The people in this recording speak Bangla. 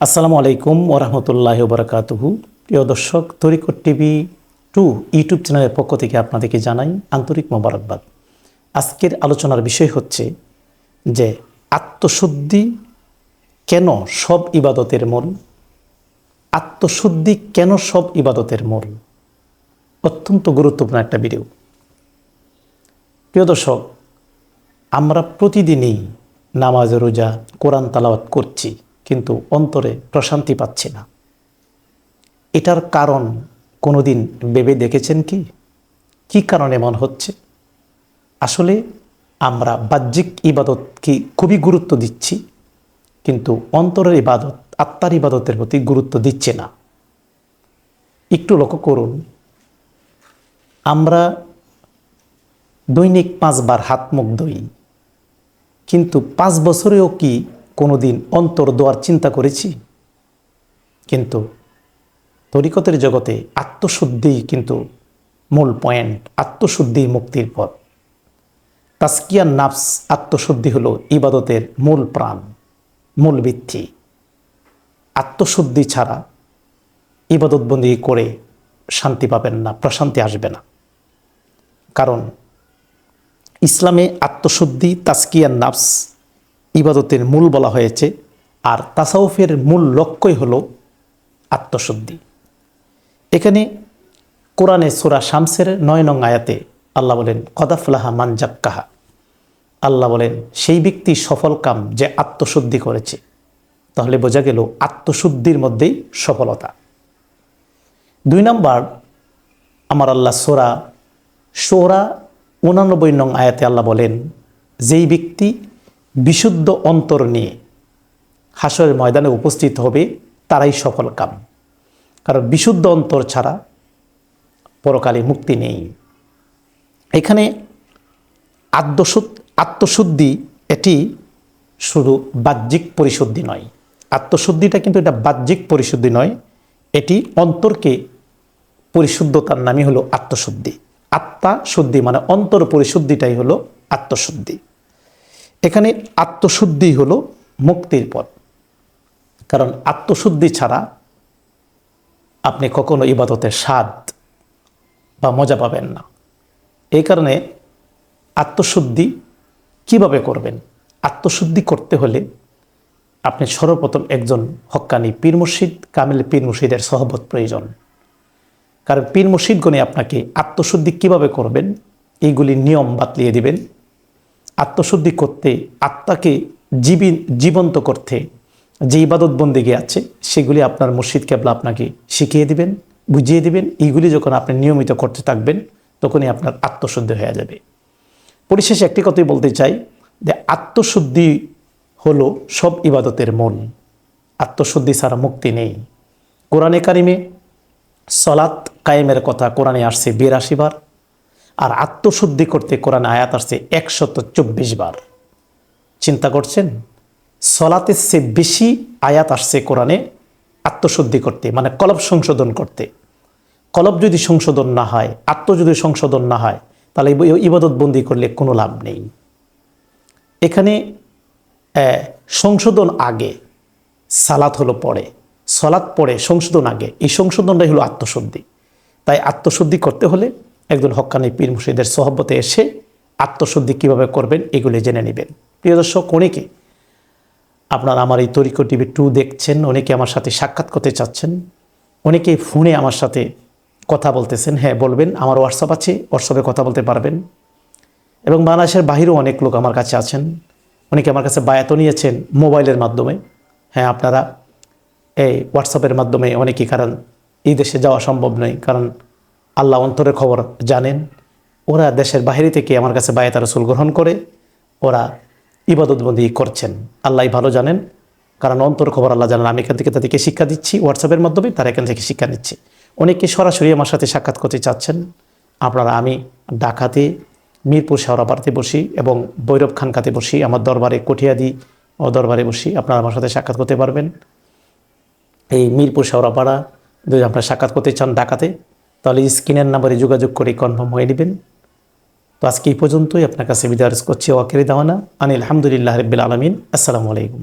আসসালামু আলাইকুম ওরহমতুল্লাহি ওবরাকাতুহু। প্রিয় দর্শক, তরিকত টিভি 2 ইউটিউব চ্যানেলের পক্ষ থেকে আপনাদেরকে জানাই আন্তরিক মোবারকবাদ। আজকের আলোচনার বিষয় হচ্ছে যে আত্মশুদ্ধি কেন সব ইবাদতের মূল। আত্মশুদ্ধি কেন সব ইবাদতের মূল, অত্যন্ত গুরুত্বপূর্ণ একটা ভিডিও। প্রিয় দর্শক, আমরা প্রতিদিনই নামাজ, রোজা, কোরআন তালাওয়াত করছি, কিন্তু অন্তরে প্রশান্তি পাচ্ছি না। এটার কারণ কোনোদিন ভেবে দেখেছেন কি? কি কারণে এমন হচ্ছে? আসলে আমরা বাহ্যিক ইবাদতকে খুবই গুরুত্ব দিচ্ছি, কিন্তু অন্তরের ইবাদত, আত্মার ইবাদতের প্রতি গুরুত্ব দিচ্ছে না। একটু লক্ষ্য করুন, আমরা দৈনিক 5 বার হাত মুখ ধুই, কিন্তু 5 বছরেও কি কোনোদিন অন্তর দোয়ার চিন্তা করেছি? কিন্তু তরিকতের জগতে আত্মশুদ্ধি কিন্তু মূল পয়েন্ট, আত্মশুদ্ধি মুক্তির পথ। তাজকিয়ার নাফস, আত্মশুদ্ধি হলো ইবাদতের মূল প্রাণ, মূল ভিত্তি। আত্মশুদ্ধি ছাড়া ইবাদতবন্দি করে শান্তি পাবেন না, প্রশান্তি আসবে না। কারণ ইসলামে আত্মশুদ্ধি, তাজকিয়ার নাফস ইবাদতের মূল বলা হয়েছে, আর তাসাউফের মূল লক্ষ্যই হলো আত্মশুদ্ধি। এখানে কোরআনে সূরা শামসের 9 নং আয়াতে আল্লাহ বলেন, কদ আফলাহা মান জাক্কাহা। আল্লাহ বলেন, সেই ব্যক্তি সফল কাম যে আত্মশুদ্ধি করেছে। তাহলে বোঝা গেল আত্মশুদ্ধির মধ্যেই সফলতা। 2 নম্বর, আমার আল্লাহ সূরা শুরা 89 নং আয়াতে আল্লাহ বলেন, যেই ব্যক্তি বিশুদ্ধ অন্তর নিয়ে হাসরের ময়দানে উপস্থিত হবে তারাই সফল কাম। কারণ বিশুদ্ধ অন্তর ছাড়া পরকালে মুক্তি নেই। এখানে আত্মশুদ্ধি এটি শুধু বাহ্যিক পরিশুদ্ধি নয়। আত্মশুদ্ধিটা কিন্তু এটা বাহ্যিক পরিশুদ্ধি নয়, এটি অন্তরকে পরিশুদ্ধতার নামই হলো আত্মশুদ্ধি। আত্মা শুদ্ধি মানে অন্তর পরিশুদ্ধিটাই হলো আত্মশুদ্ধি। এখানে আত্মশুদ্ধি হলো মুক্তির পথ। কারণ আত্মশুদ্ধি ছাড়া আপনি কখনো ইবাদতের স্বাদ বা মজা পাবেন না। এই কারণে আত্মশুদ্ধি কিভাবে করবেন? আত্মশুদ্ধি করতে হলে আপনি সর্বপ্রথম একজন হক্কানি পীর মুর্শিদ, কামিল পীর মুর্শিদের সহবত প্রয়োজন। কারণ পীর মুর্শিদগণে আপনাকে আত্মশুদ্ধি কিভাবে করবেন এইগুলি নিয়ম বাতলিয়ে দিবেন। আত্মশুদ্ধি করতে, আত্মাকে জীবন্ত করতে যে ইবাদত বন্দেগী আছে সেগুলি আপনার মুর্শিদ কেবলা আপনাকে শিখিয়ে দিবেন, বুঝিয়ে দিবেন। এইগুলি যখন আপনি নিয়মিত করতে থাকবেন তখনই আপনার আত্মশুদ্ধি হয়ে যাবে। পরিশেষে একটি কথাই বলতে চাই যে আত্মশুদ্ধি হলো সব ইবাদতের মূল। আত্মশুদ্ধি ছাড়া মুক্তি নেই। কোরআনে কারিমে সলাত কায়েমের কথা কোরআনে আসছে 82 বার, আর আত্মশুদ্ধি করতে কোরআনে আয়াত আসছে 124 বার। চিন্তা করছেন? সলাতের চেয়ে বেশি আয়াত আসছে কোরআনে আত্মশুদ্ধি করতে, মানে কলব সংশোধন করতে। কলব যদি সংশোধন না হয়, আত্ম যদি সংশোধন না হয়, তাহলে ইবাদত বন্দি করলে কোনো লাভ নেই। এখানে সংশোধন আগে, সালাত হলো পরে, সলাত পরে, সংশোধন আগে। এই সংশোধনটাই হলো আত্মশুদ্ধি। তাই আত্মশুদ্ধি করতে হলে একজন হক্কানি পীর মুর্শিদের সহবতে এসে আত্মশুদ্ধি কিভাবে করবেন এগুলি জেনে নেবেন। প্রিয় দর্শক, অনেকে আপনারা আমার এই তরিকত টিভি 2 দেখছেন, অনেকে আমার সাথে সাক্ষাৎ করতে চাচ্ছেন, অনেকে ফোনে আমার সাথে কথা বলতেছেন। হ্যাঁ, বলবেন, আমার হোয়াটসঅ্যাপ আছে, হোয়াটসঅ্যাপে কথা বলতে পারবেন। এবং বাংলাদেশের বাহিরেও অনেক লোক আমার কাছে আছেন, অনেকে আমার কাছে বায়াতও নিয়েছেন মোবাইলের মাধ্যমে। হ্যাঁ, আপনারা এই হোয়াটসঅ্যাপের মাধ্যমে অনেকেই, কারণ এই দেশে যাওয়া সম্ভব নয়, কারণ আল্লাহ অন্তরের খবর জানেন। ওরা দেশের বাইরে থেকে আমার কাছে বায়াত রাসূল গ্রহণ করে ওরা ইবাদতবন্দি করছেন। আল্লাহ ভালো জানেন, কারণ অন্তর খবর আল্লাহ জানেন। আমি এখান থেকে তাদেরকে শিক্ষা দিচ্ছি হোয়াটসঅ্যাপের মাধ্যমে, তারা এখান থেকে শিক্ষা নিচ্ছে। অনেকে সরাসরি আমার সাথে সাক্ষাৎ করতে চাচ্ছেন। আপনারা, আমি ঢাকাতে মিরপুর শেওড়াপাড়াতে বসি এবং ভৈরব খানকাতে বসি, আমার দরবারে কঠিয়াদি ও দরবারে বসি। আপনারা আমার সাথে সাক্ষাৎ করতে পারবেন। এই মিরপুর শেওড়াপাড়া যদি আপনারা সাক্ষাৎ করতে চান ঢাকাতে, তাহলে স্ক্রিনের নাম্বারে যোগাযোগ করে কনফার্ম হয়ে নেবেন। তো আজকে এই পর্যন্তই, আপনার কাছে বিদায় করছি। ওয়াকিরি দাওয়ানা আনিল হামদুলিল্লাহি রাব্বিল আলামিন। আসসালামু আলাইকুম।